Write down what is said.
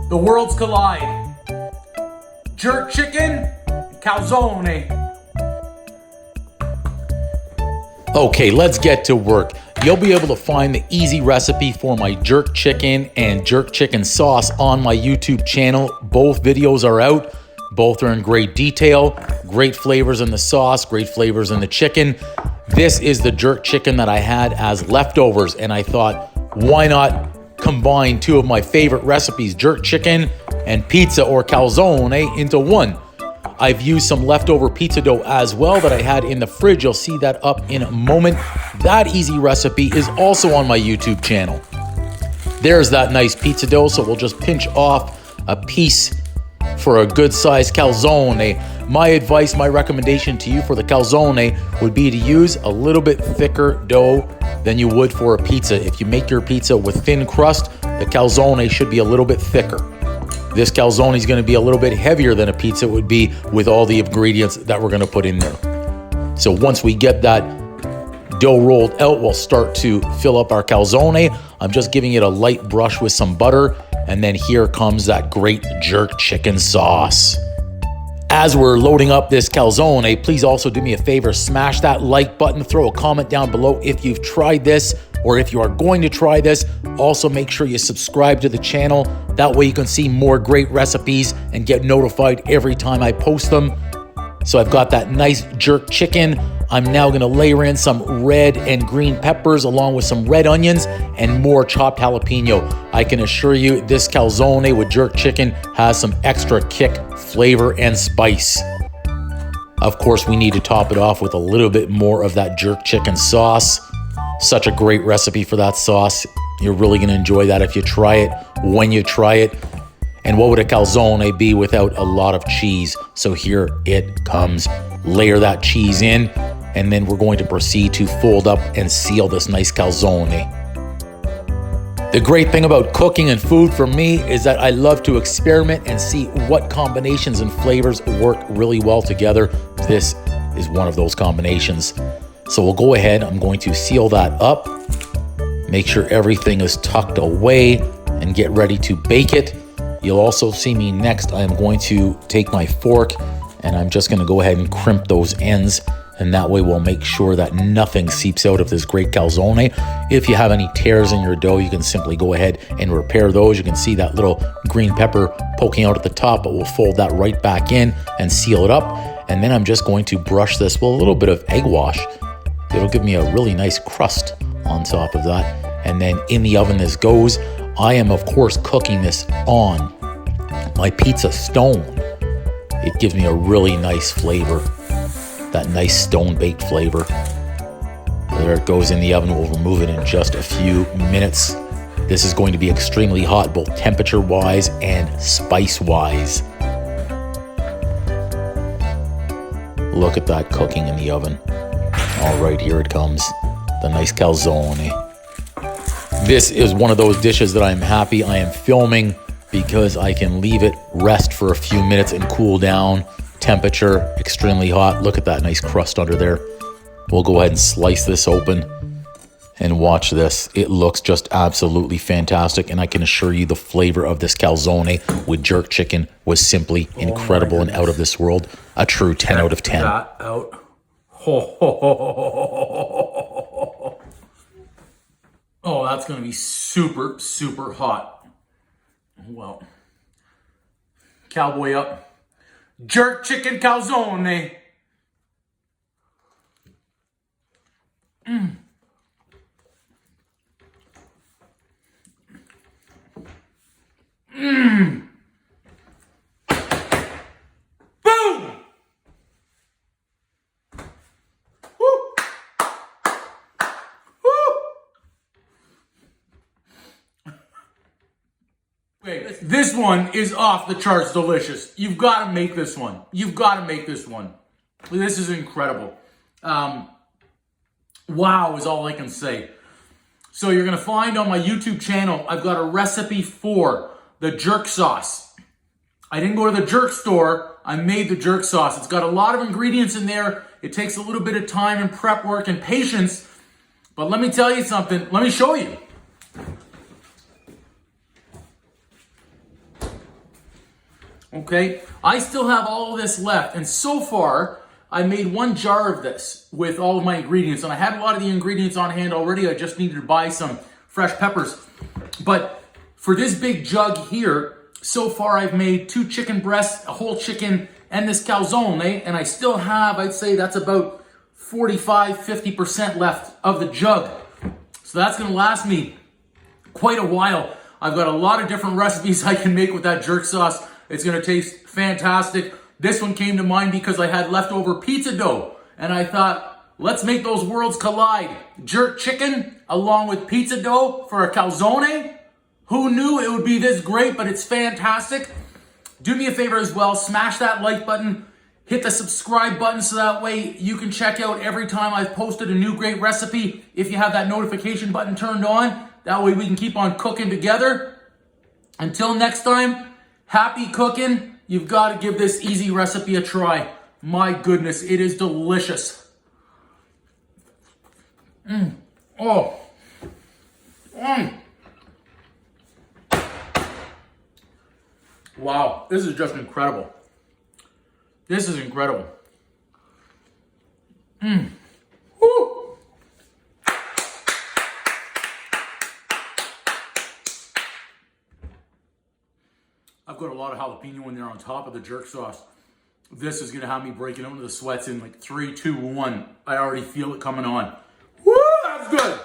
The worlds collide. Jerk chicken, calzone. Okay, let's get to work. You'll be able to find the easy recipe for my jerk chicken and jerk chicken sauce on my YouTube channel. Both videos are out. Both are in great detail. Great flavors in the sauce, great flavors in the chicken. This is the jerk chicken that I had as leftovers, and I thought, why not combine two of my favorite recipes, jerk chicken and pizza or calzone, into one. I've used some leftover pizza dough as well that I had in the fridge. You'll see that up in a moment. That easy recipe is also on my YouTube channel. There's that nice pizza dough, so we'll just pinch off a piece for a good sized calzone. My advice, my recommendation to you for the calzone would be to use a little bit thicker dough than you would for a pizza. If you make your pizza with thin crust, the calzone should be a little bit thicker. This calzone is going to be a little bit heavier than a pizza would be with all the ingredients that we're going to put in there. So once we get that dough rolled out, we'll start to fill up our calzone. I'm just giving it a light brush with some butter, and then here comes that great jerk chicken sauce. As we're loading up this calzone, please also do me a favor, smash that like button, throw a comment down below if you've tried this or if you are going to try this. Also make sure you subscribe to the channel. That way you can see more great recipes and get notified every time I post them. So I've got that nice jerk chicken. I'm now gonna layer in some red and green peppers along with some red onions and more chopped jalapeno. I can assure you this calzone with jerk chicken has some extra kick, flavor, and spice. Of course, we need to top it off with a little bit more of that jerk chicken sauce. Such a great recipe for that sauce. You're really gonna enjoy that if you try it, when you try it. And what would a calzone be without a lot of cheese? So here it comes. Layer that cheese in, and then we're going to proceed to fold up and seal this nice calzone. The great thing about cooking and food for me is that I love to experiment and see what combinations and flavors work really well together. This is one of those combinations. So we'll go ahead, I'm going to seal that up, make sure everything is tucked away, and get ready to bake it. You'll also see me next. I am going to take my fork and I'm just gonna go ahead and crimp those ends, and that way we'll make sure that nothing seeps out of this great calzone. If you have any tears in your dough, you can simply go ahead and repair those. You can see that little green pepper poking out at the top, but we'll fold that right back in and seal it up. And then I'm just going to brush this with a little bit of egg wash. It'll give me a really nice crust on top of that. And then in the oven this goes. I am, of course, cooking this on my pizza stone. It gives me a really nice flavor, that nice stone-baked flavor. There it goes in the oven. We'll remove it in just a few minutes. This is going to be extremely hot, both temperature-wise and spice-wise. Look at that cooking in the oven. All right, here it comes, the nice calzone. This is one of those dishes that I'm happy I am filming because I can leave it rest for a few minutes and cool down. Temperature, extremely hot. Look at that nice crust under there. We'll go ahead and slice this open and watch this. It looks just absolutely fantastic, and I can assure you the flavor of this calzone with jerk chicken was simply incredible and out of this world. A true 10 out of 10. That out. Oh, that's going to be super, super hot. Well, cowboy up. Jerk chicken calzone. Boom! This one is off the charts delicious. You've got to make this one. You've got to make this one. This is incredible. Wow is all I can say. So you're going to find on my YouTube channel, I've got a recipe for the jerk sauce. I didn't go to the jerk store. I made the jerk sauce. It's got a lot of ingredients in there. It takes a little bit of time and prep work and patience. But let me tell you something. Let me show you. Okay, I still have all of this left, and so far, I made 1 jar of this with all of my ingredients, and I had a lot of the ingredients on hand already. I just needed to buy some fresh peppers. But for this big jug here, so far I've made 2 chicken breasts, a whole chicken, and this calzone, and I still have, I'd say that's about 45-50% left of the jug. So that's gonna last me quite a while. I've got a lot of different recipes I can make with that jerk sauce. It's gonna taste fantastic. This one came to mind because I had leftover pizza dough, and I thought, let's make those worlds collide. Jerk chicken along with pizza dough for a calzone. Who knew it would be this great, but it's fantastic. Do me a favor as well, smash that like button, hit the subscribe button so that way you can check out every time I've posted a new great recipe. If you have that notification button turned on, that way we can keep on cooking together. Until next time, happy cooking. You've got to give this easy recipe a try. My goodness, it is delicious. Oh. Wow, this is just incredible. This is incredible. Woo. I've got a lot of jalapeno in there on top of the jerk sauce. This is gonna have me breaking out into the sweats in like 3, 2, 1. I already feel it coming on. Woo, that's good.